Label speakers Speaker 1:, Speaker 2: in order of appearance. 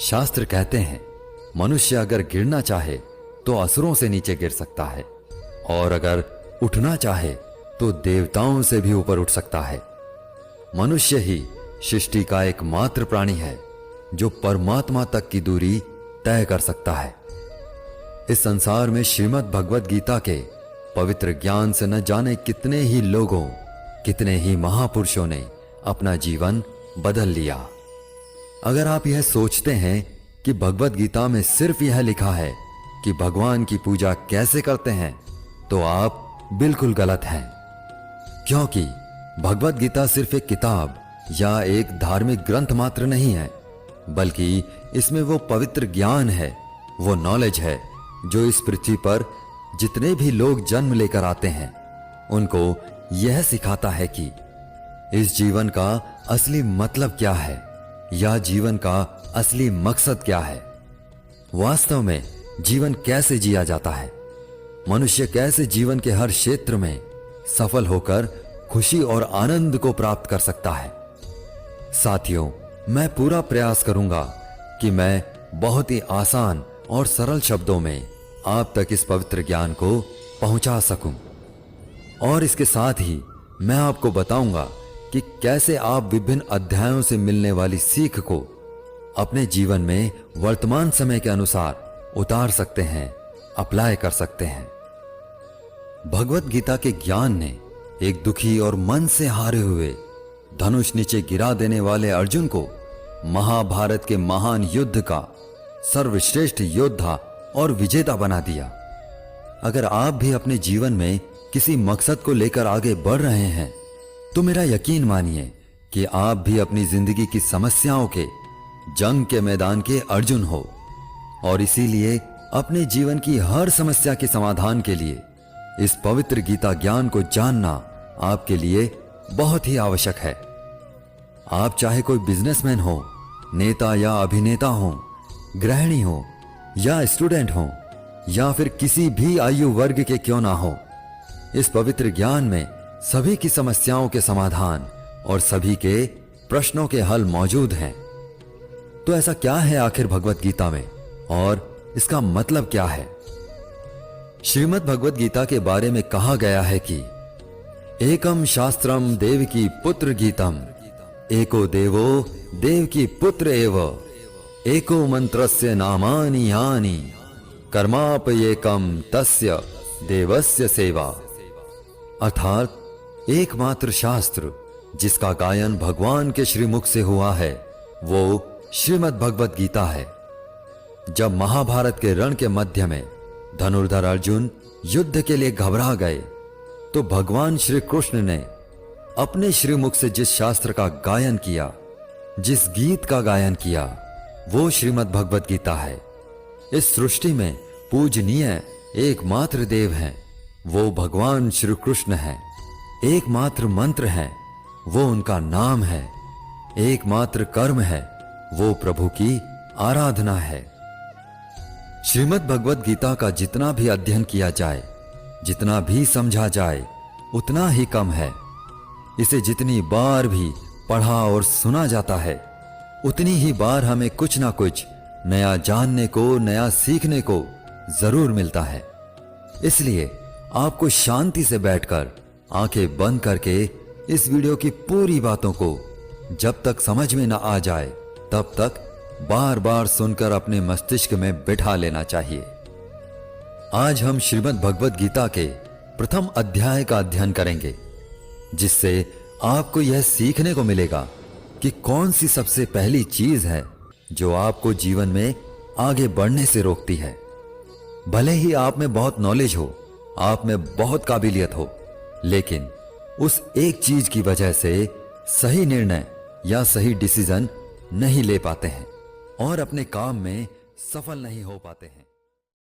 Speaker 1: शास्त्र कहते हैं मनुष्य अगर गिरना चाहे तो असुरों से नीचे गिर सकता है, और अगर उठना चाहे तो देवताओं से भी ऊपर उठ सकता है। मनुष्य ही सृष्टि का एकमात्र प्राणी है जो परमात्मा तक की दूरी तय कर सकता है। इस संसार में श्रीमद् भगवद गीता के पवित्र ज्ञान से न जाने कितने ही लोगों, कितने ही महापुरुषों ने अपना जीवन बदल लिया। अगर आप यह सोचते हैं कि भगवद गीता में सिर्फ यह लिखा है कि भगवान की पूजा कैसे करते हैं, तो आप बिल्कुल गलत हैं। क्योंकि भगवद गीता सिर्फ एक किताब या एक धार्मिक ग्रंथ मात्र नहीं है, बल्कि इसमें वो पवित्र ज्ञान है, वो नॉलेज है जो इस पृथ्वी पर जितने भी लोग जन्म लेकर आते हैं उनको यह सिखाता है कि इस जीवन का असली मतलब क्या है या जीवन का असली मकसद क्या है। वास्तव में जीवन कैसे जिया जाता है, मनुष्य कैसे जीवन के हर क्षेत्र में सफल होकर खुशी और आनंद को प्राप्त कर सकता है। साथियों, मैं पूरा प्रयास करूंगा कि मैं बहुत ही आसान और सरल शब्दों में आप तक इस पवित्र ज्ञान को पहुंचा सकूं, और इसके साथ ही मैं आपको बताऊंगा कि कैसे आप विभिन्न अध्यायों से मिलने वाली सीख को अपने जीवन में वर्तमान समय के अनुसार उतार सकते हैं, अप्लाई कर सकते हैं। भगवत गीता के ज्ञान ने एक दुखी और मन से हारे हुए, धनुष नीचे गिरा देने वाले अर्जुन को महाभारत के महान युद्ध का सर्वश्रेष्ठ योद्धा और विजेता बना दिया। अगर आप भी अपने जीवन में किसी मकसद को लेकर आगे बढ़ रहे हैं तो मेरा यकीन मानिए कि आप भी अपनी जिंदगी की समस्याओं के जंग के मैदान के अर्जुन हो, और इसीलिए अपने जीवन की हर समस्या के समाधान के लिए इस पवित्र गीता ज्ञान को जानना आपके लिए बहुत ही आवश्यक है। आप चाहे कोई बिजनेसमैन हो, नेता या अभिनेता हो, गृहिणी हो या स्टूडेंट हो, या फिर किसी भी आयु वर्ग के क्यों ना हो, इस पवित्र ज्ञान में सभी की समस्याओं के समाधान और सभी के प्रश्नों के हल मौजूद हैं। तो ऐसा क्या है आखिर भगवत गीता में, और इसका मतलब क्या है? श्रीमद् भगवत गीता के बारे में कहा गया है कि एकम शास्त्रम देवकी पुत्र गीतम, एको देवो देवकी पुत्र एव, एको मंत्रस्य नामानि यानि, कर्मापयेकम तस्य देवस्य सेवा। अर्थात एकमात्र शास्त्र जिसका गायन भगवान के श्रीमुख से हुआ है वो श्रीमद् भगवत गीता है। जब महाभारत के रण के मध्य में धनुर्धर अर्जुन युद्ध के लिए घबरा गए तो भगवान श्री कृष्ण ने अपने श्रीमुख से जिस शास्त्र का गायन किया, जिस गीत का गायन किया, वो श्रीमद् भगवत गीता है। इस सृष्टि में पूजनीय एकमात्र देव हैं, वो भगवान श्री कृष्ण हैं। एकमात्र मंत्र है, वो उनका नाम है। एकमात्र कर्म है, वो प्रभु की आराधना है। श्रीमद् भगवत गीता का जितना भी अध्ययन किया जाए, जितना भी समझा जाए, उतना ही कम है। इसे जितनी बार भी पढ़ा और सुना जाता है, उतनी ही बार हमें कुछ ना कुछ नया जानने को, नया सीखने को जरूर मिलता है। इसलिए आपको शांति से बैठकर आंखें बंद करके इस वीडियो की पूरी बातों को जब तक समझ में ना आ जाए तब तक बार बार सुनकर अपने मस्तिष्क में बिठा लेना चाहिए। आज हम श्रीमद् भगवत गीता के प्रथम अध्याय का अध्ययन करेंगे, जिससे आपको यह सीखने को मिलेगा कि कौन सी सबसे पहली चीज है जो आपको जीवन में आगे बढ़ने से रोकती है। भले ही आप में बहुत नॉलेज हो, आप में बहुत काबिलियत हो, लेकिन उस एक चीज की वजह से सही निर्णय या सही डिसीजन नहीं ले पाते हैं और अपने काम में सफल नहीं हो पाते हैं।